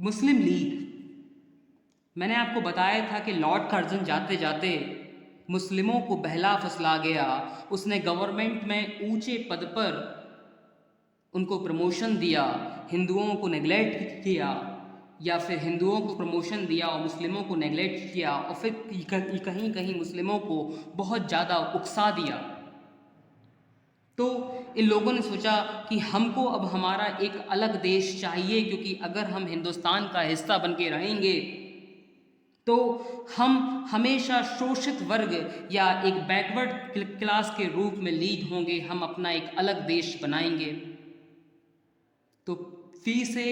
मुस्लिम league, मैंने आपको बताया था कि लॉर्ड कर्जन जाते जाते मुस्लिमों को बहला फुसला गया। उसने गवर्नमेंट में ऊंचे पद पर उनको प्रमोशन दिया, हिंदुओं को नेग्लेक्ट किया, या फिर हिंदुओं को प्रमोशन दिया और मुस्लिमों को नेग्लेक्ट किया, और फिर कहीं कहीं मुस्लिमों को बहुत ज़्यादा उकसा दिया। तो इन लोगों ने सोचा कि हमको अब हमारा एक अलग देश चाहिए, क्योंकि अगर हम हिंदुस्तान का हिस्सा बन के रहेंगे तो हम हमेशा शोषित वर्ग या एक बैकवर्ड क्लास के रूप में लीड होंगे, हम अपना एक अलग देश बनाएंगे। तो फी से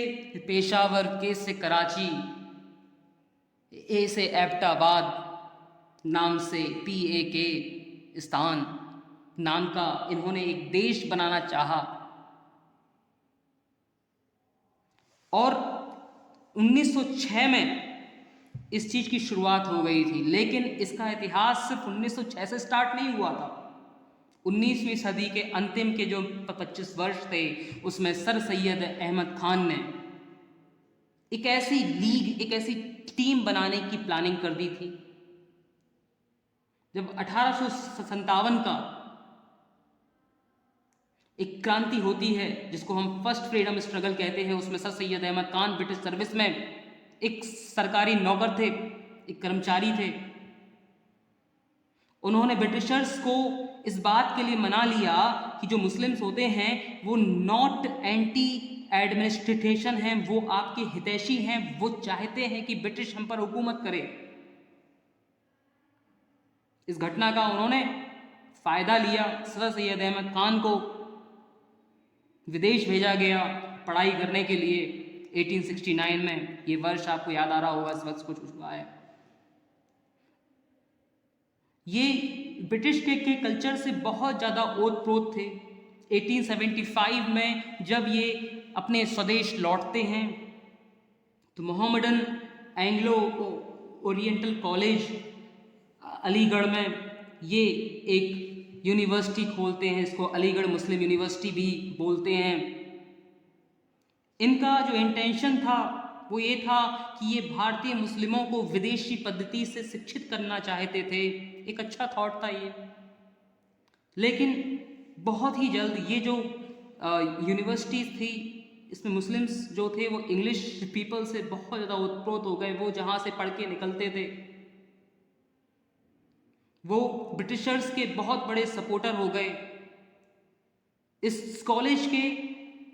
पेशावर, के से कराची, ए से एबटाबाद, नाम से PAK स्थान नाम का इन्होंने एक देश बनाना चाहा। और 1906 में इस चीज़ की शुरुआत हो गई थी, लेकिन इसका इतिहास सिर्फ 1906 से स्टार्ट नहीं हुआ था। 19वीं सदी के अंतिम के जो 25 वर्ष थे, उसमें सर सैयद अहमद खान ने एक ऐसी लीग, एक ऐसी टीम बनाने की प्लानिंग कर दी थी। जब 1857 का एक क्रांति होती है जिसको हम फर्स्ट फ्रीडम स्ट्रगल कहते हैं, उसमें sir Syed Ahmed Khan British service में एक सरकारी नौकर थे, एक कर्मचारी थे। उन्होंने ब्रिटिशर्स को इस बात के लिए मना लिया कि जो मुस्लिम्स होते हैं वो नॉट एंटी एडमिनिस्ट्रेशन हैं, वो आपके हितैषी हैं, वो चाहते हैं कि ब्रिटिश हम पर हुकूमत करे। इस घटना का उन्होंने फायदा लिया। सर सैयद अहमद खान को विदेश भेजा गया पढ़ाई करने के लिए 1869 में। ये वर्ष आपको याद आ रहा होगा, इस वर्ष कुछ हुआ है। ये ब्रिटिश के कल्चर से बहुत ज़्यादा ओत प्रोत थे। 1875 में जब ये अपने स्वदेश लौटते हैं तो Mohammedan Anglo oriental college Aligarh में ये एक यूनिवर्सिटी खोलते हैं। इसको अलीगढ़ मुस्लिम यूनिवर्सिटी भी बोलते हैं। इनका जो इंटेंशन था वो ये था कि ये भारतीय मुस्लिमों को विदेशी पद्धति से शिक्षित करना चाहते थे। एक अच्छा थॉट था ये, लेकिन बहुत ही जल्द ये जो यूनिवर्सिटीज़ थी, इसमें मुस्लिम्स जो थे वो इंग्लिश पीपल से बहुत ज़्यादा ओतप्रोत हो गए। वो जहाँ से पढ़ के निकलते थे वो ब्रिटिशर्स के बहुत बड़े सपोर्टर हो गए। इस कॉलेज के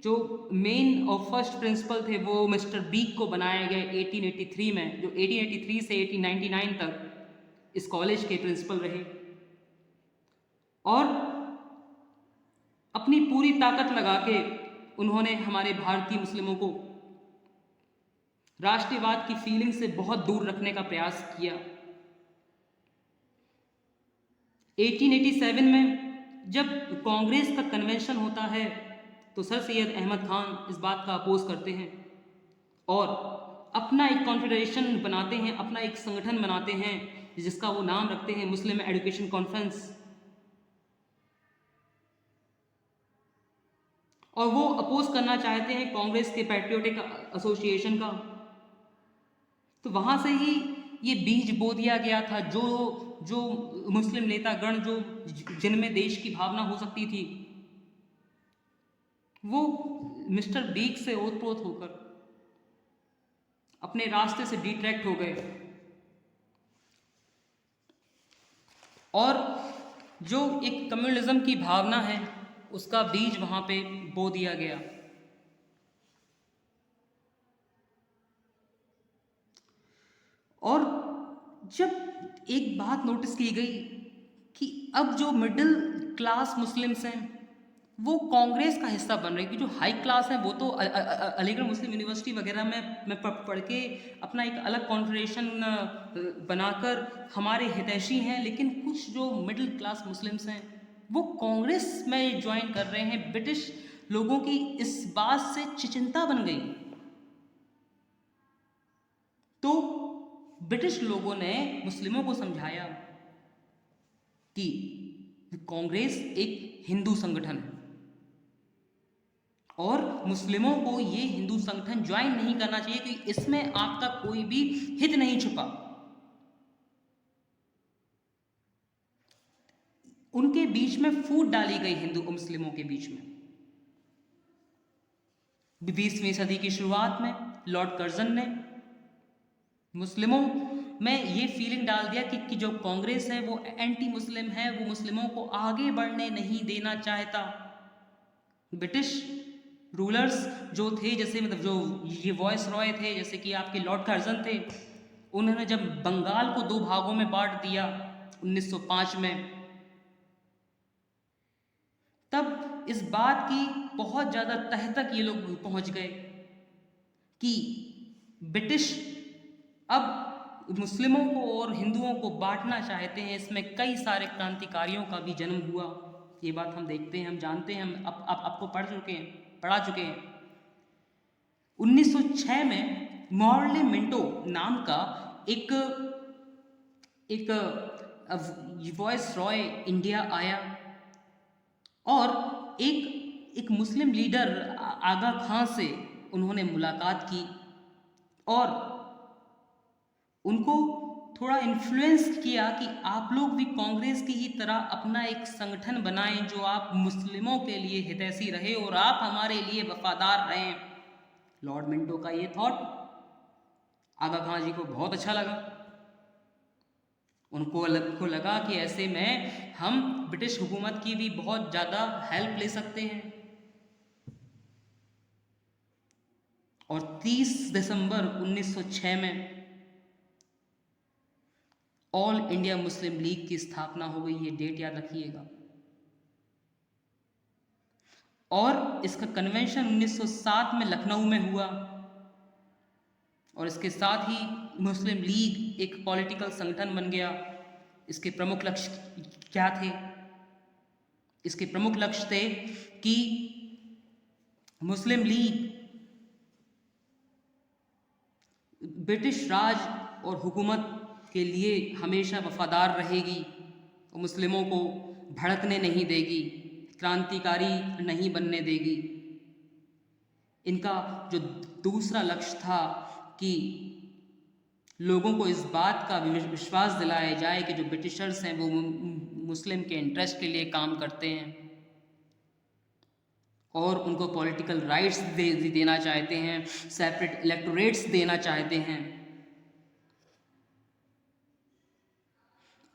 जो मेन और फर्स्ट प्रिंसिपल थे वो मिस्टर बीक को बनाए गए 1883 में, जो 1883 से 1899 तक इस कॉलेज के प्रिंसिपल रहे और अपनी पूरी ताकत लगा के उन्होंने हमारे भारतीय मुस्लिमों को राष्ट्रवाद की फीलिंग से बहुत दूर रखने का प्रयास किया। 1887 में जब कांग्रेस का कन्वेंशन होता है तो सर सैयद अहमद खान इस बात का अपोज करते हैं और अपना एक कॉन्फेडरेशन बनाते हैं, अपना एक संगठन बनाते हैं जिसका वो नाम रखते हैं मुस्लिम एजुकेशन कॉन्फ्रेंस। और वो अपोज करना चाहते हैं कांग्रेस के पैट्रियोटिक एसोसिएशन का। तो वहाँ से ही ये बीज बो दिया गया था जो मुस्लिम नेतागण जो जिनमें देश की भावना हो सकती थी वो मिस्टर बीक से ओतप्रोत होकर अपने रास्ते से डिट्रैक्ट हो गए और जो एक कम्युनलिज्म की भावना है उसका बीज वहाँ पे बो दिया गया। और जब एक बात नोटिस की गई कि अब जो मिडिल क्लास मुस्लिम्स हैं वो कांग्रेस का हिस्सा बन रही थी। जो हाई क्लास है वो तो अलीगढ़ मुस्लिम यूनिवर्सिटी वगैरह में पढ़ के अपना एक अलग कॉन्फेडरेशन बनाकर हमारे हितैषी हैं, लेकिन कुछ जो मिडिल क्लास मुस्लिम्स हैं वो कांग्रेस में ज्वाइन कर रहे हैं। ब्रिटिश लोगों की इस बात से चिंता बन गई। तो ब्रिटिश लोगों ने मुस्लिमों को समझाया कि कांग्रेस एक हिंदू संगठन है और मुस्लिमों को ये हिंदू संगठन ज्वाइन नहीं करना चाहिए क्योंकि इसमें आपका कोई भी हित नहीं छुपा। उनके बीच में फूट डाली गई हिंदू और मुस्लिमों के बीच में। 20वीं सदी की शुरुआत में लॉर्ड कर्जन ने मुस्लिमों में ये फीलिंग डाल दिया कि जो कांग्रेस है वो एंटी मुस्लिम है, वो मुस्लिमों को आगे बढ़ने नहीं देना चाहता। ब्रिटिश रूलर्स जो थे, जैसे मतलब जो ये वॉइस रॉय थे, जैसे कि आपके लॉर्ड कर्जन थे, उन्होंने जब बंगाल को 2 भागों में बांट दिया 1905 में, तब इस बात की बहुत ज़्यादा तह तक ये लोग पहुंच गए कि ब्रिटिश अब मुस्लिमों को और हिंदुओं को बांटना चाहते हैं। इसमें कई सारे क्रांतिकारियों का भी जन्म हुआ। ये बात हम देखते हैं, हम जानते हैं, हम आपको पढ़ा चुके हैं। 1906 में मॉर्ले मिंटो नाम का एक वॉइस रॉय इंडिया आया और एक मुस्लिम लीडर आगा खां से उन्होंने मुलाकात की और उनको थोड़ा इन्फ्लुएंस किया कि आप लोग भी कांग्रेस की ही तरह अपना एक संगठन बनाएं जो आप मुस्लिमों के लिए हितैषी रहे और आप हमारे लिए वफादार रहें। लॉर्ड मिंटो का ये थॉट आगा खां जी को बहुत अच्छा लगा। उनको लगा कि ऐसे में हम ब्रिटिश हुकूमत की भी बहुत ज़्यादा हेल्प ले सकते हैं। और 30 दिसंबर 1906 में ऑल इंडिया मुस्लिम लीग की स्थापना हो गई। ये डेट याद रखिएगा। और इसका कन्वेंशन 1907 में लखनऊ में हुआ और इसके साथ ही मुस्लिम लीग एक पॉलिटिकल संगठन बन गया। इसके प्रमुख लक्ष्य क्या थे? इसके प्रमुख लक्ष्य थे कि मुस्लिम लीग ब्रिटिश राज और हुकूमत के लिए हमेशा वफादार रहेगी और मुस्लिमों को भड़कने नहीं देगी, क्रांतिकारी नहीं बनने देगी। इनका जो दूसरा लक्ष्य था कि लोगों को इस बात का विश्वास दिलाया जाए कि जो ब्रिटिशर्स हैं वो मुस्लिम के इंटरेस्ट के लिए काम करते हैं और उनको पॉलिटिकल राइट्स देना चाहते हैं, सेपरेट इलेक्टोरेट्स देना चाहते हैं।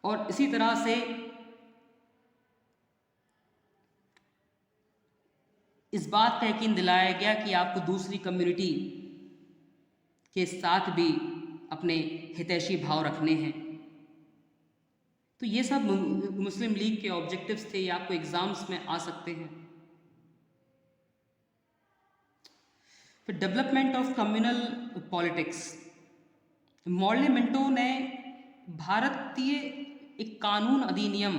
और इसी तरह से इस बात का यकीन दिलाया गया कि आपको दूसरी कम्युनिटी के साथ भी अपने हितैषी भाव रखने हैं। तो ये सब मुस्लिम लीग के ऑब्जेक्टिव्स थे। ये आपको एग्जाम्स में आ सकते हैं। फिर development of communal politics. Morley Minto ने भारतीय एक कानून अधिनियम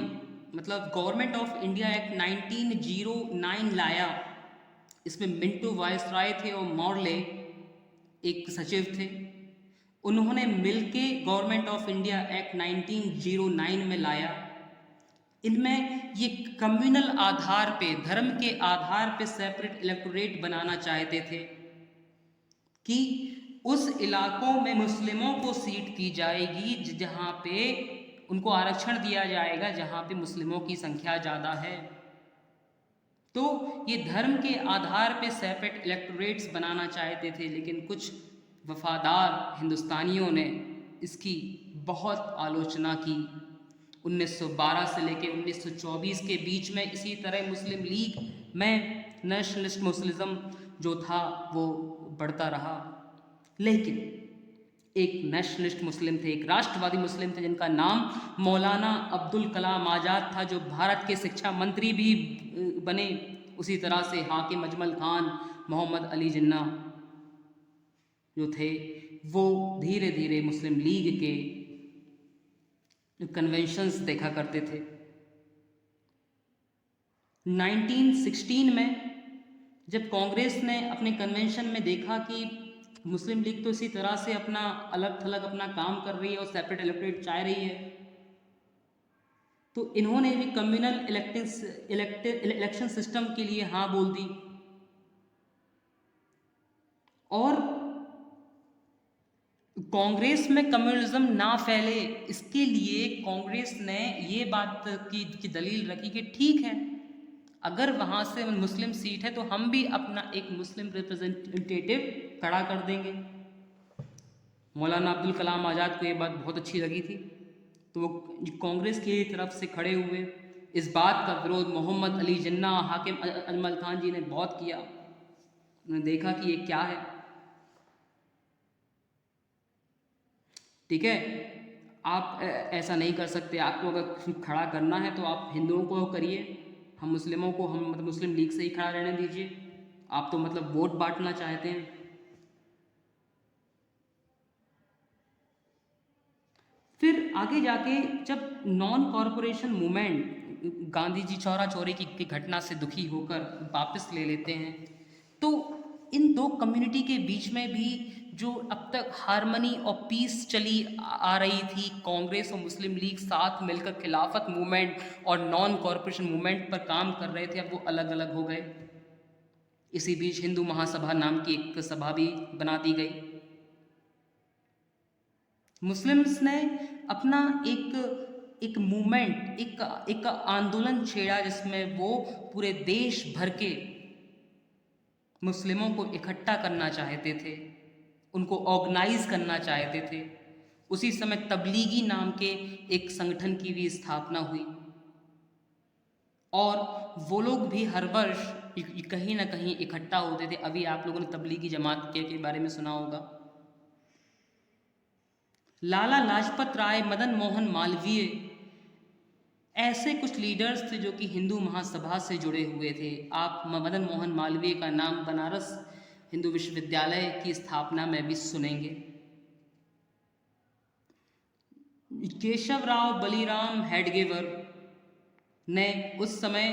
मतलब गवर्नमेंट ऑफ इंडिया एक्ट 1909 लाया। इसमें मिंटो वायसराय थे और मॉर्ले एक सचिव थे। उन्होंने मिलके गवर्नमेंट ऑफ इंडिया एक्ट 1909 में लाया। इनमें ये कम्युनल आधार पे, धर्म के आधार पे सेपरेट इलेक्टोरेट बनाना चाहते थे कि उस इलाकों में मुस्लिमों को सीट दी जाएगी जहाँ पे उनको आरक्षण दिया जाएगा, जहाँ पे मुस्लिमों की संख्या ज़्यादा है। तो ये धर्म के आधार पे सेपरेट इलेक्टोरेट्स बनाना चाहते थे, लेकिन कुछ वफादार हिंदुस्तानियों ने इसकी बहुत आलोचना की। 1912 से लेकर 1924 के बीच में इसी तरह मुस्लिम लीग में नेशनलिस्ट मुस्लिम जो था वो बढ़ता रहा। लेकिन एक नेशनलिस्ट मुस्लिम थे, एक राष्ट्रवादी मुस्लिम थे जिनका नाम मौलाना अब्दुल कलाम आज़ाद था, जो भारत के शिक्षा मंत्री भी बने। उसी तरह से हाकिम अजमल खान, मोहम्मद अली जिन्ना जो थे वो धीरे धीरे मुस्लिम लीग के कन्वेंशंस देखा करते थे। 1916 में जब कांग्रेस ने अपने कन्वेंशन में देखा कि मुस्लिम लीग तो इसी तरह से अपना अलग थलग अपना काम कर रही है और सेपरेट इलेक्टोरेट चाह रही है, तो इन्होंने भी कम्युनल इलेक्शन सिस्टम के लिए हाँ बोल दी। और कांग्रेस में कम्युनिज्म ना फैले, इसके लिए कांग्रेस ने ये बात की दलील रखी कि ठीक है, अगर वहाँ से मुस्लिम सीट है तो हम भी अपना एक मुस्लिम रिप्रेजेंटेटिव खड़ा कर देंगे। मौलाना अब्दुल कलाम आज़ाद को ये बात बहुत अच्छी लगी थी, तो वो कांग्रेस की तरफ से खड़े हुए। इस बात का विरोध मोहम्मद अली जिन्ना, हाकिम अजमल खान जी ने बहुत किया। उन्होंने देखा कि ये क्या है, ठीक है, आप ऐसा नहीं कर सकते, आपको अगर खड़ा करना है तो आप हिंदुओं को करिए, हम मुस्लिमों को, हम मतलब मुस्लिम लीग से ही खड़ा रहने दीजिए, आप तो मतलब वोट बांटना चाहते हैं। फिर आगे जाके जब non corporation movement Gandhi ji Chaura Chauri की घटना से दुखी होकर वापस ले लेते हैं, तो इन दो कम्युनिटी के बीच में भी जो अब तक हारमनी और पीस चली आ रही थी, कांग्रेस और मुस्लिम लीग साथ मिलकर खिलाफत मूवमेंट और नॉन कॉरपोरेशन मूवमेंट पर काम कर रहे थे, अब वो अलग अलग हो गए। इसी बीच हिंदू महासभा नाम की एक सभा भी बना दी गई। मुस्लिम्स ने अपना एक मूवमेंट, एक आंदोलन छेड़ा, जिसमें वो पूरे देश भर के मुस्लिमों को इकट्ठा करना चाहते थे, उनको ऑर्गेनाइज करना चाहते थे। उसी समय तबलीगी नाम के एक संगठन की भी स्थापना हुई, और वो लोग भी हर वर्ष कहीं ना कहीं इकट्ठा होते थे। अभी आप लोगों ने तबलीगी जमात के बारे में सुना होगा। लाला लाजपत राय, मदन मोहन मालवीय, ऐसे कुछ लीडर्स थे जो कि हिंदू महासभा से जुड़े हुए थे। आप मदन मोहन मालवीय का नाम बनारस हिंदू विश्वविद्यालय की स्थापना में भी सुनेंगे। केशवराव बलिराम हेडगेवर ने उस समय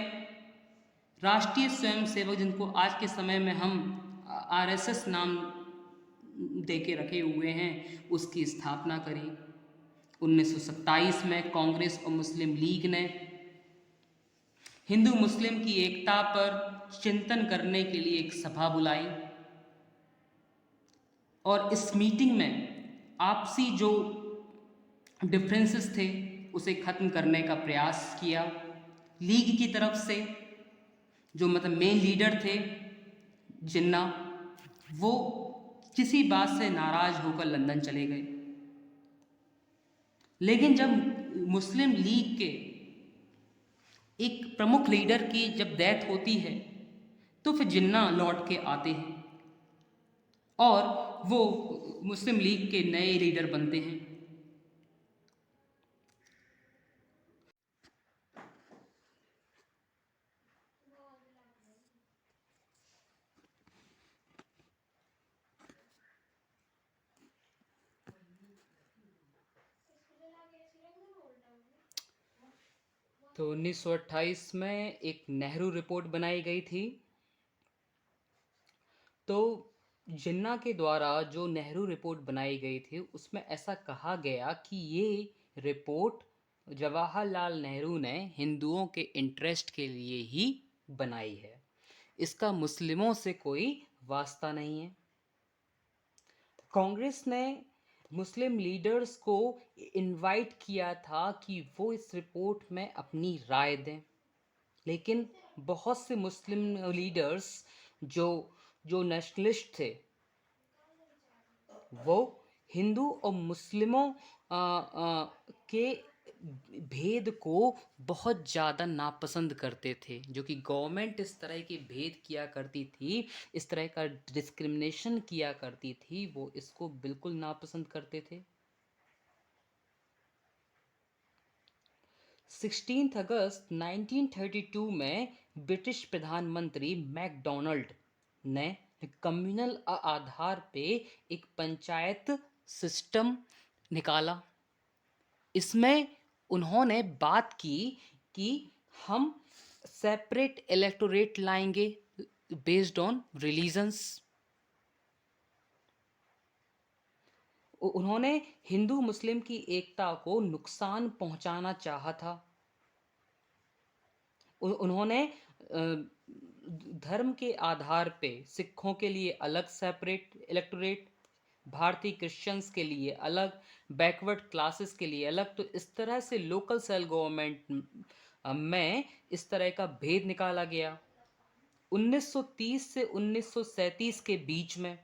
राष्ट्रीय स्वयंसेवक, जिनको आज के समय में हम आरएसएस नाम दे के रखे हुए हैं, उसकी स्थापना करी। 1927 में कांग्रेस और मुस्लिम लीग ने हिंदू मुस्लिम की एकता पर चिंतन करने के लिए एक सभा बुलाई, और इस मीटिंग में आपसी जो डिफरेंसेस थे उसे ख़त्म करने का प्रयास किया। लीग की तरफ से जो मतलब मेन लीडर थे जिन्ना, वो किसी बात से नाराज होकर लंदन चले गए। लेकिन जब मुस्लिम लीग के एक प्रमुख लीडर की जब डेथ होती है, तो फिर जिन्ना लौट के आते हैं और वो मुस्लिम लीग के नए लीडर बनते हैं। तो 1928 में एक नेहरू रिपोर्ट बनाई गई थी। तो जिन्ना के द्वारा जो नेहरू रिपोर्ट बनाई गई थी, उसमें ऐसा कहा गया कि ये रिपोर्ट जवाहरलाल नेहरू ने हिंदुओं के इंटरेस्ट के लिए ही बनाई है, इसका मुस्लिमों से कोई वास्ता नहीं है। कांग्रेस ने मुस्लिम लीडर्स को इनवाइट किया था कि वो इस रिपोर्ट में अपनी राय दें, लेकिन बहुत से मुस्लिम लीडर्स जो जो नेशनलिस्ट थे, वो हिंदू और मुस्लिमों के भेद को बहुत ज़्यादा नापसंद करते थे। जो कि गवर्नमेंट इस तरह के भेद किया करती थी, इस तरह का डिस्क्रिमिनेशन किया करती थी, वो इसको बिल्कुल नापसंद करते थे। 16 अगस्त 1932 में ब्रिटिश प्रधानमंत्री मैकडोनाल्ड ने कम्युनल आधार पे एक पंचायत सिस्टम निकाला। इसमें उन्होंने बात की कि हम सेपरेट इलेक्टोरेट लाएंगे बेस्ड ऑन रिलीजन्स। उन्होंने हिंदू मुस्लिम की एकता को नुकसान पहुंचाना चाहा था। उन्होंने धर्म के आधार पे सिखों के लिए अलग सेपरेट इलेक्टोरेट, भारतीय क्रिश्चियंस के लिए अलग, बैकवर्ड क्लासेस के लिए अलग। तो इस तरह से लोकल सेल गवर्नमेंट में इस तरह का भेद निकाला गया। 1930 से 1937 के बीच में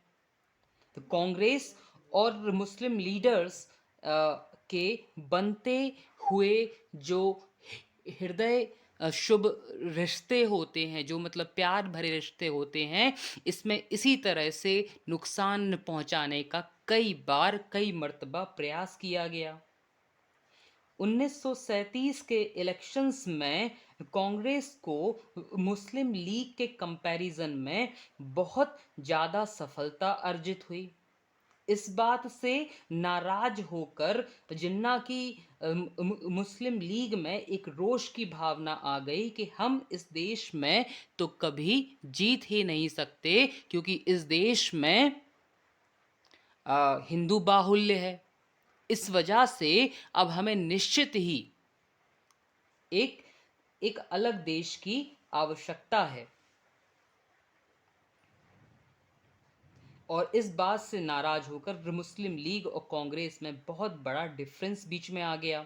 तो कांग्रेस और मुस्लिम लीडर्स के बनते हुए जो हृदय शुभ रिश्ते होते हैं, जो मतलब प्यार भरे रिश्ते होते हैं, इसमें इसी तरह से नुकसान पहुंचाने का कई बार कई मर्तबा प्रयास किया गया। 1937 के इलेक्शंस में कांग्रेस को मुस्लिम लीग के कंपैरिजन में बहुत ज़्यादा सफलता अर्जित हुई। इस बात से नाराज होकर जिन्ना की मुस्लिम लीग में एक रोष की भावना आ गई कि हम इस देश में तो कभी जीत ही नहीं सकते, क्योंकि इस देश में हिंदू बाहुल्य है। इस वजह से अब हमें निश्चित ही एक एक अलग देश की आवश्यकता है। और इस बात से नाराज होकर मुस्लिम लीग और कांग्रेस में बहुत बड़ा डिफरेंस बीच में आ गया।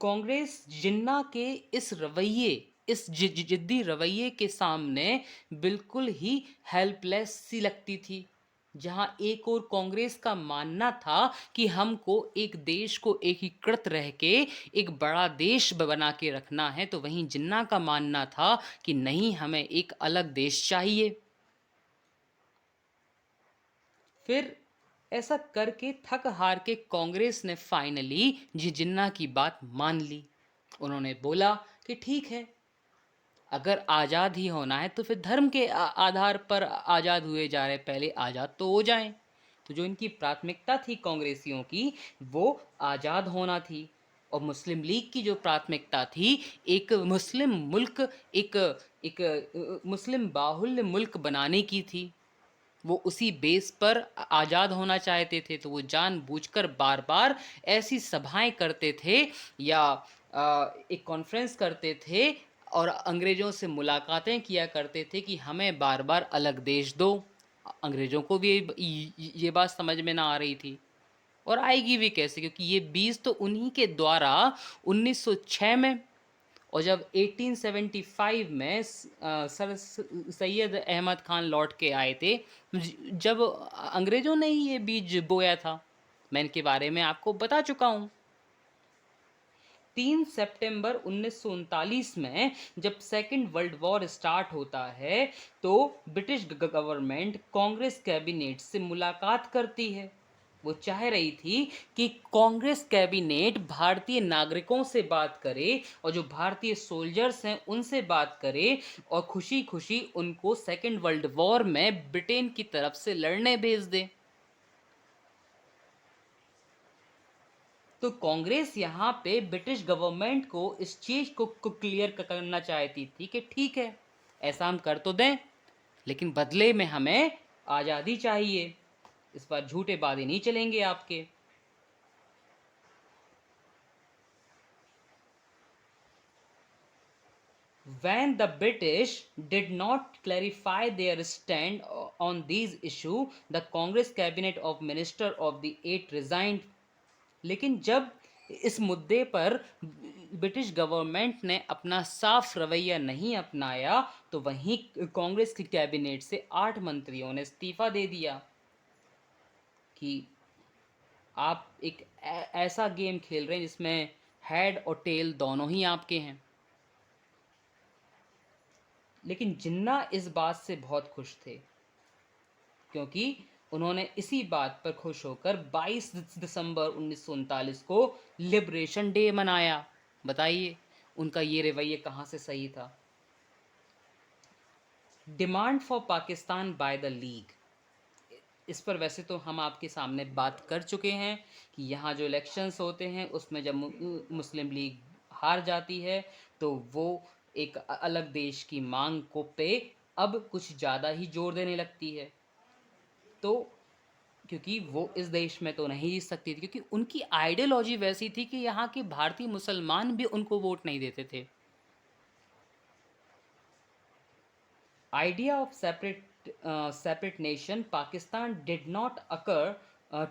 कांग्रेस जिन्ना के इस रवैये, इस जिद्दी रवैये के सामने बिल्कुल ही हेल्पलेस सी लगती थी। जहां एक और कांग्रेस का मानना था कि हमको एक देश को एकीकृत रह के एक बड़ा देश बना के रखना है, तो वहीं जिन्ना का मानना था कि नहीं, हमें एक अलग देश चाहिए। फिर ऐसा करके थक हार के कांग्रेस ने फाइनली जिन्ना की बात मान ली। उन्होंने बोला कि ठीक है, अगर आज़ाद ही होना है तो फिर धर्म के आधार पर आज़ाद हुए जा रहे, पहले आज़ाद तो हो जाएं। तो जो इनकी प्राथमिकता थी कांग्रेसियों की, वो आज़ाद होना थी। और मुस्लिम लीग की जो प्राथमिकता थी, एक मुस्लिम मुल्क, एक एक मुस्लिम बाहुल्य मुल्क बनाने की थी। वो उसी बेस पर आज़ाद होना चाहते थे। तो वो जानबूझकर बार बार ऐसी सभाएं करते थे या एक कॉन्फ्रेंस करते थे और अंग्रेज़ों से मुलाकातें किया करते थे कि हमें बार बार अलग देश दो। अंग्रेज़ों को भी ये बात समझ में ना आ रही थी, और आएगी भी कैसे, क्योंकि ये बीज तो उन्हीं के द्वारा 1906 में, और जब 1875 में सर सैयद अहमद खान लौट के आए थे, जब अंग्रेज़ों ने ही ये बीज बोया था। मैं इनके बारे में आपको बता चुका हूँ। 3 सितंबर 1939 में जब सेकेंड वर्ल्ड वॉर स्टार्ट होता है, तो ब्रिटिश गवर्नमेंट कांग्रेस कैबिनेट से मुलाकात करती है। वो चाह रही थी कि कांग्रेस कैबिनेट भारतीय नागरिकों से बात करे और जो भारतीय सोल्जर्स हैं उनसे बात करे, और खुशी खुशी उनको सेकेंड वर्ल्ड वॉर में ब्रिटेन की तरफ से लड़ने भेज दे। तो कांग्रेस यहाँ पे ब्रिटिश गवर्नमेंट को इस चीज़ को क्लियर करना चाहती थी कि ठीक है, ऐसा हम कर तो दें, लेकिन बदले में हमें आज़ादी चाहिए। इस बार झूठे वादे नहीं चलेंगे आपके। When the British did not clarify their stand on these issues, the Congress cabinet of Minister of the Eight resigned. लेकिन जब इस मुद्दे पर ब्रिटिश गवर्नमेंट ने अपना साफ रवैया नहीं अपनाया, तो वहीं कांग्रेस की कैबिनेट से 8 मंत्रियों ने इस्तीफा दे दिया कि आप एक ऐसा गेम खेल रहे हैं जिसमें हेड और टेल दोनों ही आपके हैं। लेकिन जिन्ना इस बात से बहुत खुश थे, क्योंकि उन्होंने इसी बात पर खुश होकर 22 दिसंबर 1939 को लिबरेशन डे मनाया। बताइए उनका ये रवैया कहाँ से सही था। Demand for Pakistan by the league, इस पर वैसे तो हम आपके सामने बात कर चुके हैं कि यहाँ जो इलेक्शंस होते हैं उसमें जब मुस्लिम लीग हार जाती है, तो वो एक अलग देश की मांग को पे अब कुछ ज़्यादा ही जोर देने लगती है। तो क्योंकि वो इस देश में तो नहीं जीत सकती थी, क्योंकि उनकी आइडियोलॉजी वैसी थी कि यहाँ के भारतीय मुसलमान भी उनको वोट नहीं देते थे। idea of separate nation Pakistan did not occur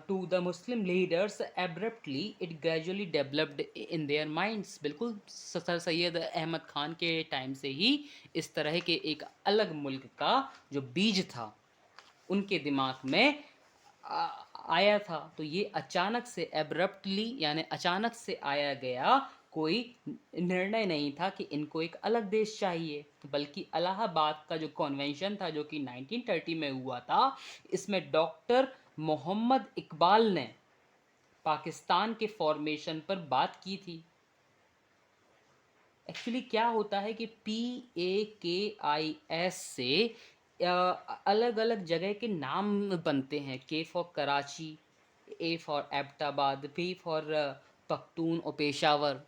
to the Muslim leaders abruptly. It gradually developed in their minds. बिल्कुल सर सैयद अहमद खान के टाइम से ही इस तरह के एक अलग मुल्क का जो बीज था उनके दिमाग में आया था। तो ये अचानक से एब्रप्टली यानी अचानक से आया गया कोई निर्णय नहीं था कि इनको एक अलग देश चाहिए, बल्कि इलाहाबाद का जो कन्वेंशन था जो कि 1930 में हुआ था, इसमें डॉक्टर मोहम्मद इकबाल ने पाकिस्तान के फॉर्मेशन पर बात की थी। एक्चुअली क्या होता है कि PAKIS से अलग अलग जगह के नाम बनते हैं। K for Karachi, A for Abbottabad, P for Pakhtun और पेशावर,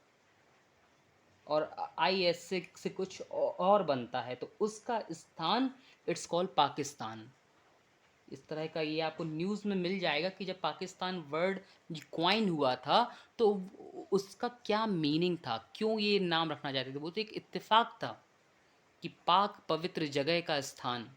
और IS से कुछ और बनता है, तो उसका स्थान इट्स कॉल्ड पाकिस्तान। इस तरह का ये आपको न्यूज़ में मिल जाएगा कि जब पाकिस्तान वर्ड क्वाइन हुआ था तो उसका क्या मीनिंग था, क्यों ये नाम रखना चाहते थे। वो तो एक इत्तेफाक था कि पाक पवित्र जगह का स्थान,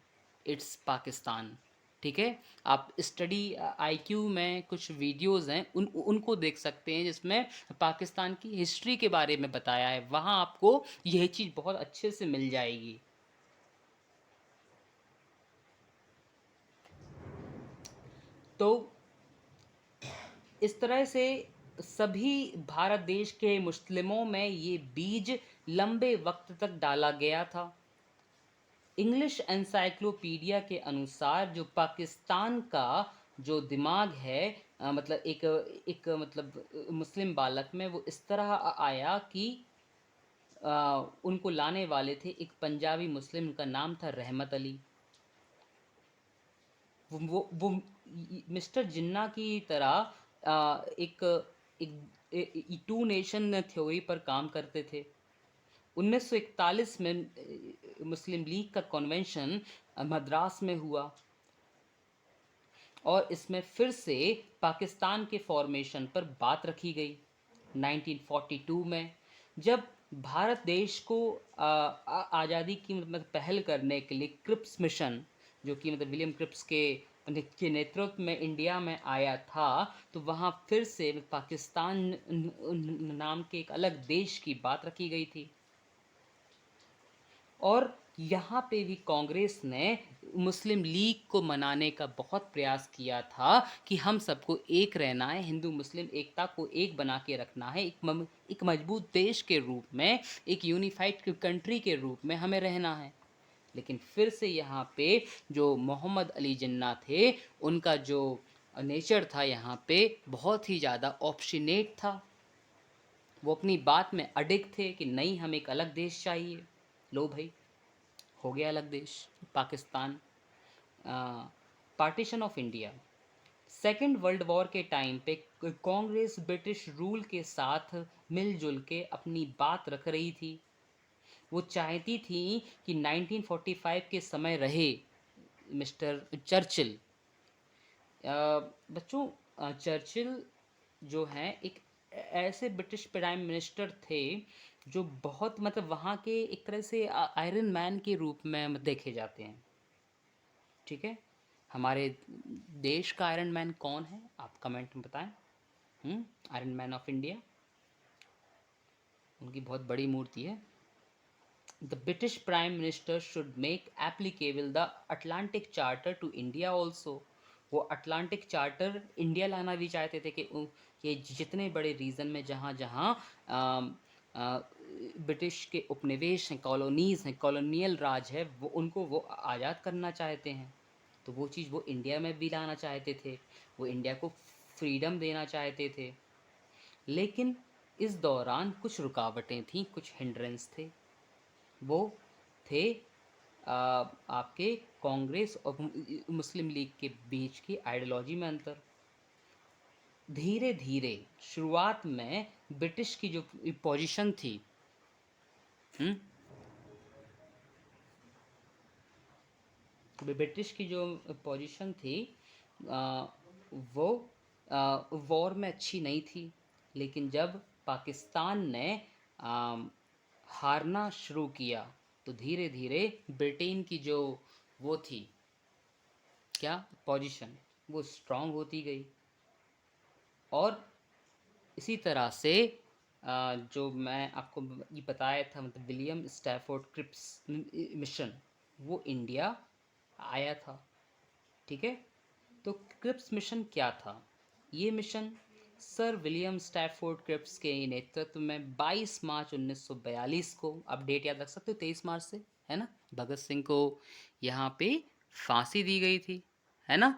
इट्स पाकिस्तान। ठीक है, आप स्टडी IQ में कुछ वीडियोस हैं उनको देख सकते हैं जिसमें पाकिस्तान की हिस्ट्री के बारे में बताया है, वहाँ आपको यह चीज़ बहुत अच्छे से मिल जाएगी। तो इस तरह से सभी भारत देश के मुस्लिमों में ये बीज लंबे वक्त तक डाला गया था। इंग्लिश एनसाइक्लोपीडिया के अनुसार जो पाकिस्तान का जो दिमाग है, मतलब एक मतलब मुस्लिम बालक में वो इस तरह आया कि उनको लाने वाले थे एक पंजाबी मुस्लिम, उनका नाम था रहमत अली। वो मिस्टर जिन्ना की तरह एक टू नेशन थ्योरी पर काम करते थे। 1941 में मुस्लिम लीग का कन्वेंशन मद्रास में हुआ और इसमें फिर से पाकिस्तान के फॉर्मेशन पर बात रखी गई। 1942 में जब भारत देश को आज़ादी की मतलब पहल करने के लिए क्रिप्स मिशन, जो कि मतलब विलियम क्रिप्स के नेतृत्व में इंडिया में आया था, तो वहाँ फिर से पाकिस्तान नाम के एक अलग देश की बात रखी गई थी। और यहाँ पे भी कांग्रेस ने मुस्लिम लीग को मनाने का बहुत प्रयास किया था कि हम सबको एक रहना है, हिंदू मुस्लिम एकता को एक बना के रखना है, एक मजबूत देश के रूप में, एक यूनिफाइड कंट्री के रूप में हमें रहना है। लेकिन फिर से यहाँ पे जो मोहम्मद अली जिन्ना थे, उनका जो नेचर था यहाँ पे बहुत ही ज़्यादा ऑप्शनेट था। वो अपनी बात में अडिग थे कि नहीं, हमें एक अलग देश चाहिए। लो भाई, हो गया अलग देश Pakistan. Partition of India, second world war के टाइम पे कांग्रेस ब्रिटिश रूल के साथ मिलजुल के अपनी बात रख रही थी। वो चाहती थी कि 1945 के समय रहे मिस्टर चर्चिल। बच्चों, चर्चिल जो हैं एक ऐसे ब्रिटिश प्राइम मिनिस्टर थे जो बहुत मतलब वहाँ के एक तरह से आयरन मैन के रूप में देखे जाते हैं। ठीक है, हमारे देश का आयरन मैन कौन है, आप कमेंट में बताएं। आयरन मैन ऑफ इंडिया, उनकी बहुत बड़ी मूर्ति है। The British prime minister should make applicable the Atlantic charter to India also. वो अटलांटिक चार्टर इंडिया लाना भी चाहते थे कि जितने बड़े रीजन में जहाँ जहाँ ब्रिटिश के उपनिवेश हैं, कॉलोनीज़ हैं, कॉलोनियल राज है, वो उनको वो आज़ाद करना चाहते हैं। तो वो चीज़ वो इंडिया में भी लाना चाहते थे, वो इंडिया को फ्रीडम देना चाहते थे। लेकिन इस दौरान कुछ रुकावटें थीं, कुछ हिंड्रेंस थे। वो थे आपके कांग्रेस और मुस्लिम लीग के बीच की आइडियोलॉजी में अंतर। धीरे धीरे शुरुआत में ब्रिटिश की जो पोजीशन थी, ब्रिटिश की जो पोजीशन थी वो वॉर में अच्छी नहीं थी। लेकिन जब पाकिस्तान ने हारना शुरू किया तो धीरे धीरे ब्रिटेन की जो वो थी क्या पोजीशन, वो स्ट्रांग होती गई। और इसी तरह से जो मैं आपको ये बताया था, मतलब विलियम स्टैफोर्ड क्रिप्स मिशन, वो इंडिया आया था। ठीक है, तो क्रिप्स मिशन क्या था? ये mission sir William Stafford Cripps के नेतृत्व में 22 मार्च 1942 को, आप डेट याद रख सकते हो, 23 मार्च से, है ना, भगत सिंह को यहाँ पे फांसी दी गई थी, है ना,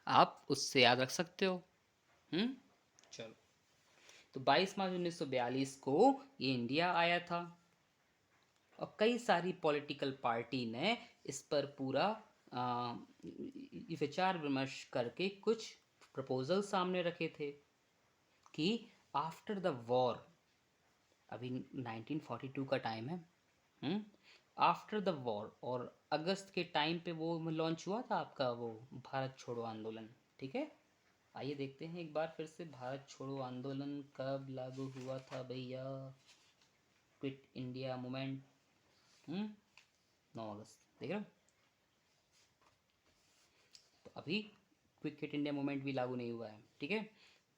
आप उससे याद रख सकते हो। चलो, तो 22 मार्च 1942 को ये इंडिया आया था और कई सारी पॉलिटिकल पार्टी ने इस पर पूरा विचार विमर्श करके कुछ प्रपोजल सामने रखे थे कि आफ्टर द वॉर, अभी 1942 का टाइम है, आफ्टर द वॉर, और अगस्त के टाइम पे वो लॉन्च हुआ था आपका वो भारत छोड़ो आंदोलन। ठीक है, आइए देखते हैं एक बार फिर से, भारत छोड़ो आंदोलन कब लागू हुआ था भैया? क्विट इंडिया मूवमेंट 9 अगस्त, देख रहे हो? तो अभी क्विक क्विट इंडिया मूवमेंट भी लागू नहीं हुआ है। ठीक है,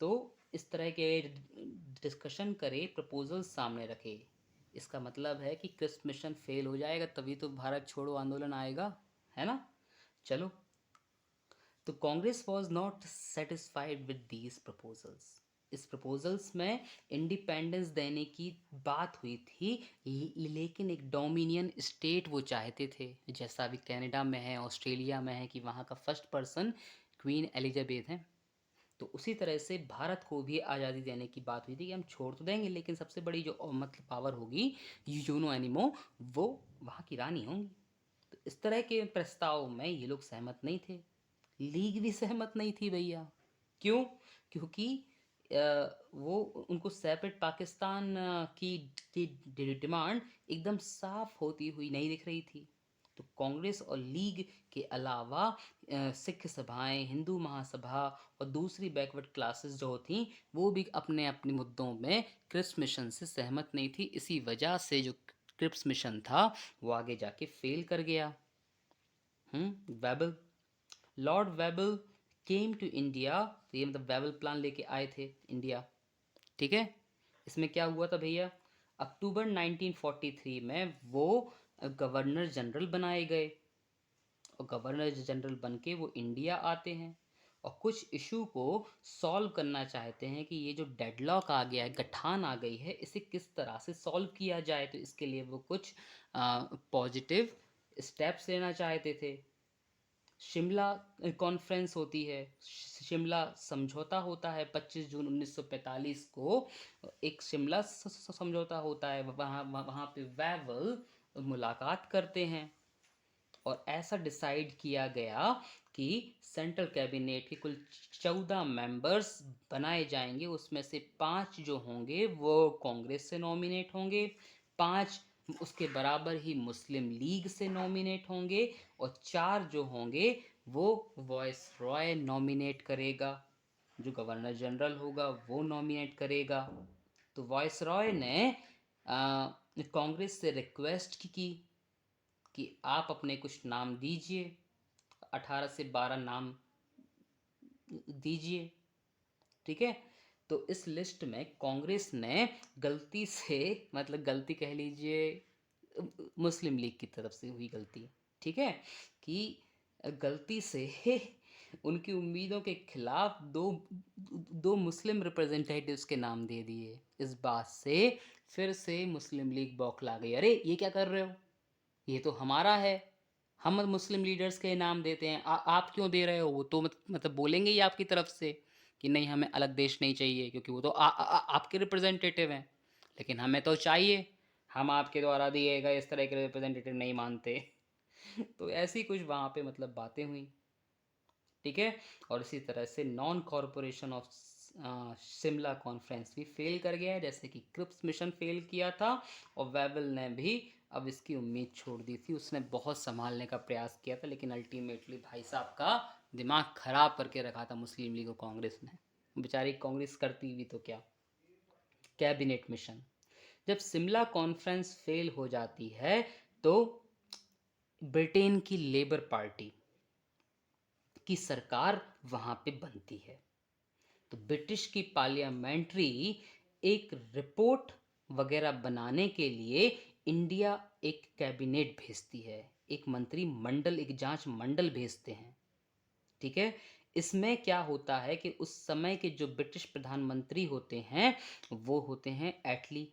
तो इस तरह के डिस्कशन करे, प्रपोजल सामने रखे, इसका मतलब है कि क्रिप्स मिशन फेल हो जाएगा, तभी तो भारत छोड़ो आंदोलन आएगा, है ना। चलो, तो Congress was not satisfied with these proposals. इस प्रपोजल्स में इंडिपेंडेंस देने की बात हुई थी, लेकिन एक डोमिनियन स्टेट वो चाहते थे, जैसा अभी कनाडा में है, ऑस्ट्रेलिया में है, कि वहाँ का फर्स्ट पर्सन क्वीन एलिजाबेथ हैं। तो उसी तरह से भारत को भी आज़ादी देने की बात हुई थी कि हम छोड़ तो देंगे, लेकिन सबसे बड़ी जो मतलब पावर होगी, यूनो एनिमो, वो वहाँ की रानी होंगी। तो इस तरह के प्रस्ताव में ये लोग सहमत नहीं थे, लीग भी सहमत नहीं थी भैया। क्यों? क्योंकि वो उनको सेपरेट पाकिस्तान की डिमांड एकदम साफ होती हुई नहीं दिख रही थी। तो कांग्रेस और लीग के अलावा सिख सभाएं, हिंदू महासभा और दूसरी बैकवर्ड क्लासेस जो थी, वो भी अपने अपने मुद्दों में क्रिप्स मिशन से सहमत नहीं थी। इसी वजह से जो क्रिप्स मिशन था वो आगे जाके फेल कर गया। वेबल, Lord Webel came to India, तो ये मतलब वेबल प्लान लेके आए थे इंडिया। ठीक है, इसमें क्या हुआ था भैया? अक्टूबर 1943 में वो गवर्नर जनरल बनाए गए, और गवर्नर जनरल बन के वो इंडिया आते हैं और कुछ इशू को सॉल्व करना चाहते हैं कि ये जो डेडलॉक आ गया है, गठान आ गई है, इसे किस तरह से सॉल्व किया जाए। तो इसके लिए वो कुछ पॉजिटिव स्टेप्स लेना चाहते थे। शिमला कॉन्फ्रेंस होती है, शिमला समझौता होता है 25 जून 1945 को, एक शिमला समझौता होता है, वहाँ वहाँ पे वेबल मुलाकात करते हैं और ऐसा डिसाइड किया गया कि सेंट्रल कैबिनेट के कुल 14 मेंबर्स बनाए जाएंगे, उसमें से 5 जो होंगे वो कांग्रेस से नॉमिनेट होंगे, 5 उसके बराबर ही मुस्लिम लीग से नॉमिनेट होंगे, और 4 जो होंगे वो वॉइस रॉय नॉमिनेट करेगा, जो गवर्नर जनरल होगा वो नॉमिनेट करेगा। तो वॉइस रॉय ने कांग्रेस से रिक्वेस्ट की कि आप अपने कुछ नाम दीजिए, 18 से 12 नाम दीजिए। ठीक है, तो इस लिस्ट में कांग्रेस ने गलती से, मतलब गलती कह लीजिए, मुस्लिम लीग की तरफ से हुई गलती, ठीक है, कि गलती से उनकी उम्मीदों के खिलाफ दो दो मुस्लिम रिप्रेजेंटेटिव्स के नाम दे दिए। इस बात से फिर से मुस्लिम लीग बौखला गई, अरे ये क्या कर रहे हो, ये तो हमारा है, हम मुस्लिम लीडर्स के नाम देते हैं, आप क्यों दे रहे हो? वो तो मतलब बोलेंगे ही आपकी तरफ से कि नहीं, हमें अलग देश नहीं चाहिए, क्योंकि वो तो आपके रिप्रेजेंटेटिव हैं, लेकिन हमें तो चाहिए, हम आपके द्वारा दिए गए इस तरह के रिप्रेजेंटेटिव नहीं मानते। तो ऐसी कुछ वहाँ पे मतलब बातें हुई। ठीक है, और इसी तरह से non corporation of Shimla conference भी फेल कर गया है, जैसे कि क्रिप्स मिशन फेल किया था, और वेबल ने भी अब इसकी उम्मीद छोड़ दी थी। उसने बहुत संभालने का प्रयास किया था, लेकिन अल्टीमेटली भाई साहब का दिमाग खराब करके रखा था मुस्लिम लीग और कांग्रेस ने। बेचारी कांग्रेस करती भी तो क्या। कैबिनेट मिशन, जब शिमला कॉन्फ्रेंस फेल हो जाती है तो ब्रिटेन की लेबर पार्टी की सरकार वहाँ पे बनती है। तो ब्रिटिश की पार्लियामेंट्री एक रिपोर्ट वगैरह बनाने के लिए इंडिया एक कैबिनेट भेजती है, एक मंत्रिमंडल, एक जांच मंडल भेजते हैं। ठीक है। इसमें क्या होता है कि उस समय के जो ब्रिटिश प्रधानमंत्री होते हैं वो होते हैं एटली।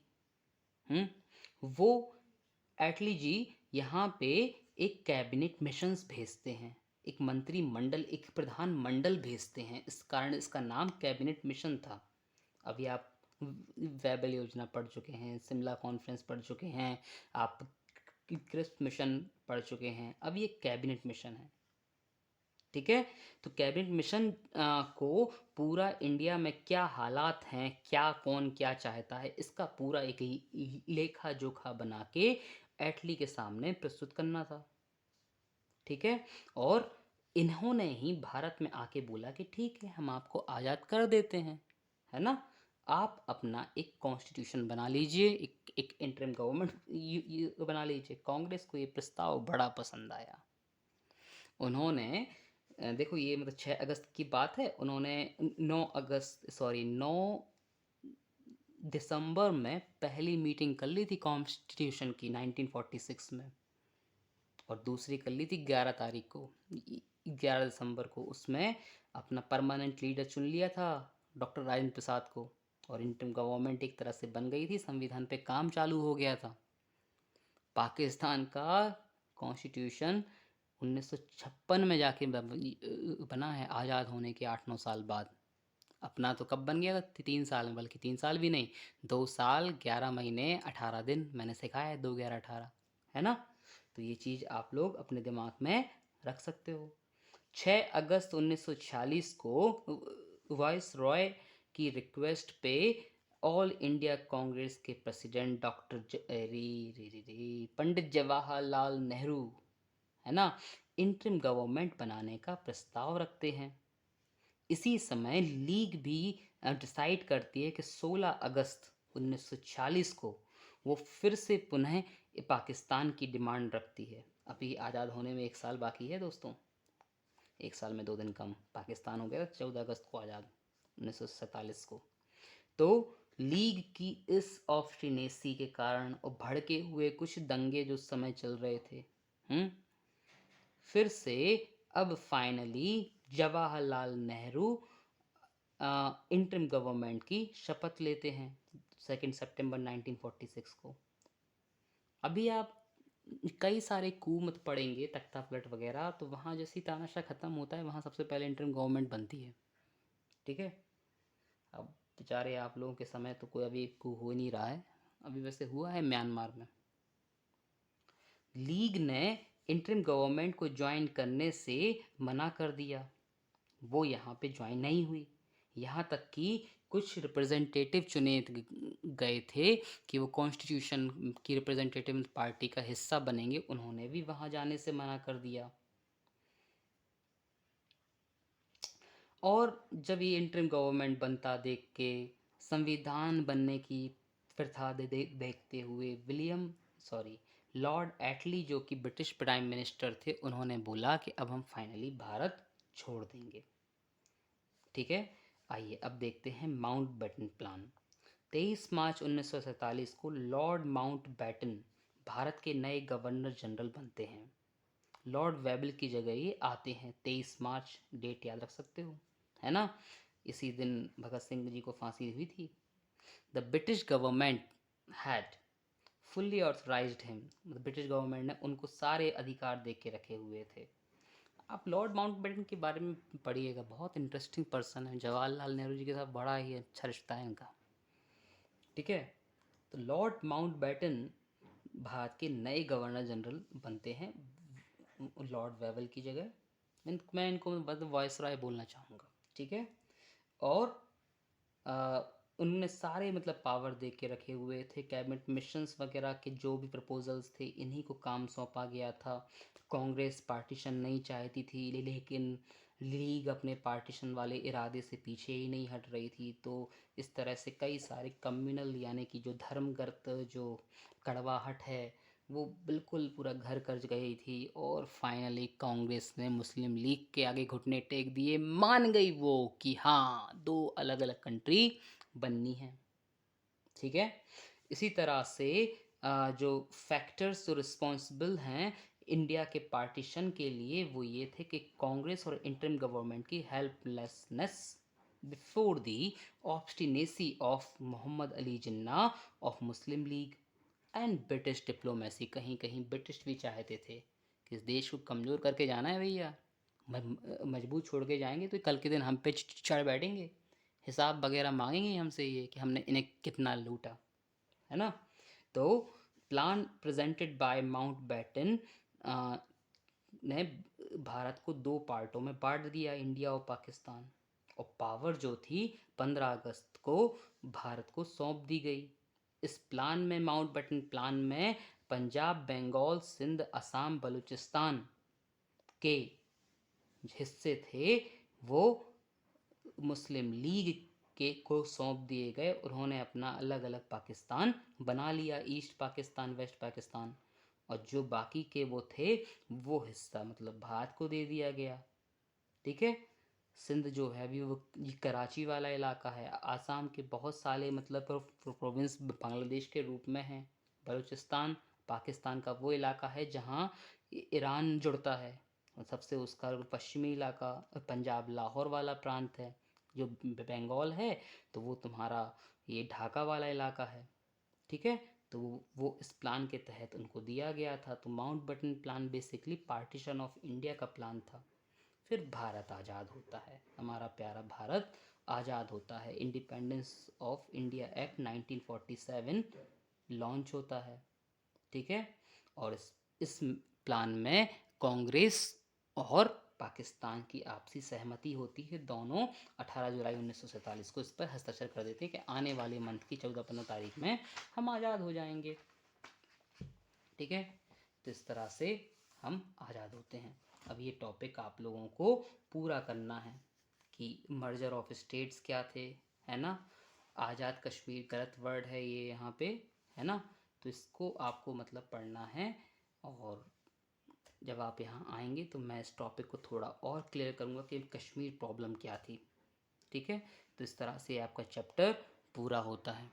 वो एटली जी यहाँ पे एक कैबिनेट मिशंस भेजते हैं, एक मंत्रिमंडल, एक प्रधानमंडल भेजते हैं। इस कारण इसका नाम कैबिनेट मिशन था। अभी आप वेबल योजना पढ़ चुके हैं, शिमला कॉन्फ्रेंस पढ़ चुके हैं, आप क्रिस्प मिशन पढ़ चुके हैं, अब ये कैबिनेट मिशन है। ठीक है। तो कैबिनेट मिशन को पूरा इंडिया में क्या हालात हैं, क्या कौन क्या चाहता है, इसका पूरा एक लेखा जोखा बना के एटली के सामने प्रस्तुत करना था। ठीक है। और इन्होंने ही भारत में आके बोला कि ठीक है, हम आपको आज़ाद कर देते हैं, है ना, आप अपना एक कॉन्स्टिट्यूशन बना लीजिए, एक इंटरिम गवर्नमेंट बना लीजिए। कांग्रेस को ये प्रस्ताव बड़ा पसंद आया। उन्होंने देखो ये मतलब 6 अगस्त की बात है, उन्होंने 9 दिसंबर में पहली मीटिंग कर ली थी कॉन्स्टिट्यूशन की 1946 में, और दूसरी कर ली थी 11 तारीख को, 11 दिसंबर को। उसमें अपना परमानेंट लीडर चुन लिया था, डॉक्टर राजेंद्र प्रसाद को, और इंटरिम गवर्नमेंट एक तरह से बन गई थी, संविधान पे काम चालू हो गया था। पाकिस्तान का कॉन्स्टिट्यूशन 1956 में जाके बना है, आज़ाद होने के 8-9 साल बाद। अपना तो कब बन गया था, 3 साल में, बल्कि 3 साल भी नहीं, 2 साल 11 महीने 18 दिन, मैंने सिखाया है 2 11 18, है ना। तो ये चीज़ आप लोग अपने दिमाग में रख सकते हो। 6 अगस्त 1946 को वाइस रॉय की रिक्वेस्ट पे ऑल इंडिया कांग्रेस के प्रेसिडेंट डॉक्टर पंडित जवाहरलाल नेहरू, है ना, इंटरिम गवर्नमेंट बनाने का प्रस्ताव रखते हैं। इसी समय लीग भी डिसाइड करती है कि 16 अगस्त 1946 को वो फिर से पुनः पाकिस्तान की डिमांड रखती है। अभी आज़ाद होने में 1 साल बाकी है दोस्तों, 1 साल में 2 दिन कम, पाकिस्तान हो गया 14 अगस्त को आज़ाद 1947 को। तो लीग की इस ऑब्स्टिनेसी के कारण और भड़के हुए कुछ दंगे जो समय चल रहे थे, फिर से अब finally Jawaharlal Nehru interim government की शपथ लेते हैं 2 सितंबर 1946 को। अभी आप कई सारे कू मत पढ़ेंगे, तख्ता पलट वगैरह, तो वहाँ जैसी तानाशाह ख़त्म होता है, वहाँ सबसे पहले इंटरिम गवर्नमेंट बनती है। ठीक है। अब बेचारे आप लोगों के समय तो कोई अभी कू हो नहीं रहा है, अभी वैसे हुआ है म्यांमार में। लीग ने इंटरिम गवर्नमेंट को ज्वाइन करने से मना कर दिया, वो यहाँ पे ज्वाइन नहीं हुई। यहाँ तक कि कुछ रिप्रेजेंटेटिव चुने गए थे कि वो कॉन्स्टिट्यूशन की रिप्रेजेंटेटिव पार्टी का हिस्सा बनेंगे, उन्होंने भी वहाँ जाने से मना कर दिया। और जब ये इंटरिम गवर्नमेंट बनता देख के, संविधान बनने की प्रथा देखते हुए लॉर्ड एटली जो कि ब्रिटिश प्राइम मिनिस्टर थे, उन्होंने बोला कि अब हम फाइनली भारत छोड़ देंगे। ठीक है। आइए अब देखते हैं माउंटबेटन प्लान। 23 मार्च 1947 को लॉर्ड माउंटबेटन भारत के नए गवर्नर जनरल बनते हैं। लॉर्ड वेबल की जगह ये आते हैं। 23 मार्च डेट याद रख सकते हो, है ना। इसी दिन भगत सिंह जी को फांसी हुई थी। The British government had fully authorised him, British government ने उनको सारे अधिकार दे के रखे हुए थे। आप लॉर्ड माउंटबेटन के बारे में पढ़िएगा, बहुत इंटरेस्टिंग पर्सन है, जवाहरलाल नेहरू जी के साथ बड़ा ही अच्छा रिश्ता है इनका। ठीक है। तो लॉर्ड माउंटबेटन भारत के नए गवर्नर जनरल बनते हैं लॉर्ड वेवल की जगह। मैं इनको बस वॉइस रॉय बोलना चाहूँगा। ठीक है। और उन्होंने सारे मतलब पावर दे के रखे हुए थे। कैबिनेट मिशंस वगैरह के जो भी प्रपोजल्स थे, इन्हीं को काम सौंपा गया था। कांग्रेस पार्टीशन नहीं चाहती थी, लेकिन लीग अपने पार्टीशन वाले इरादे से पीछे ही नहीं हट रही थी। तो इस तरह से कई सारे कम्युनल यानी कि जो धर्मगत जो कड़वाहट है वो बिल्कुल पूरा घर कर्ज गई थी और फाइनली कांग्रेस ने मुस्लिम लीग के आगे घुटने टेक दिए, मान गई वो कि हाँ दो अलग अलग कंट्री बननी है। ठीक है। इसी तरह से जो फैक्टर्स जो रिस्पॉन्सिबल हैं इंडिया के पार्टीशन के लिए वो ये थे कि कांग्रेस और इंटरिम गवर्नमेंट की helplessness before the obstinacy of Mohammad Ali Jinnah of Muslim League and British diplomacy. कहीं कहीं ब्रिटिश भी चाहते थे कि इस देश को कमज़ोर करके जाना है भैया, मजबूत छोड़ के जाएंगे तो कल के दिन हम पे चढ़ बैठेंगे, हिसाब वगैरह मांगेंगे हमसे ये कि हमने इन्हें कितना लूटा, है ना। तो प्लान प्रेजेंटेड बाय माउंटबेटन ने भारत को दो पार्टों में बांट दिया, इंडिया और पाकिस्तान, और पावर जो थी 15 अगस्त को भारत को सौंप दी गई। इस प्लान में माउंटबेटन प्लान में पंजाब, बंगाल, सिंध, असम, बलूचिस्तान के हिस्से थे वो मुस्लिम लीग के को सौंप दिए गए। उन्होंने अपना अलग अलग पाकिस्तान बना लिया, ईस्ट पाकिस्तान, वेस्ट पाकिस्तान, और जो बाकी के वो थे वो हिस्सा मतलब भारत को दे दिया गया। ठीक है। सिंध जो है अभी वो ये कराची वाला इलाका है, आसाम के बहुत सारे मतलब प्रोविंस बांग्लादेश के रूप में हैं। बलूचिस्तान पाकिस्तान का वो इलाका है जहाँ ईरान जुड़ता है, और सबसे उसका पश्चिमी इलाका पंजाब लाहौर वाला प्रांत है। जो बंगाल है तो वो तुम्हारा ये ढाका वाला इलाका है। ठीक है। तो वो इस प्लान के तहत उनको दिया गया था। तो Mountbatten plan basically partition of India का प्लान था। फिर भारत आज़ाद होता है, हमारा प्यारा भारत आज़ाद होता है, independence of India act 1947 launch होता है। ठीक है। और इस प्लान में कांग्रेस और पाकिस्तान की आपसी सहमति होती है, दोनों 18 जुलाई 1947 को इस पर हस्ताक्षर कर देते हैं कि आने वाले मंथ की 14-15 तारीख में हम आज़ाद हो जाएंगे। ठीक है। तो इस तरह से हम आज़ाद होते हैं। अब ये टॉपिक आप लोगों को पूरा करना है कि मर्जर ऑफ स्टेट्स क्या थे, है ना। आज़ाद कश्मीर गलत वर्ड है ये यहाँ पे, है ना। तो इसको आपको मतलब पढ़ना है, और जब आप यहाँ आएंगे तो मैं इस टॉपिक को थोड़ा और क्लियर करूँगा कि कश्मीर प्रॉब्लम क्या थी। ठीक है। तो इस तरह से आपका चैप्टर पूरा होता है।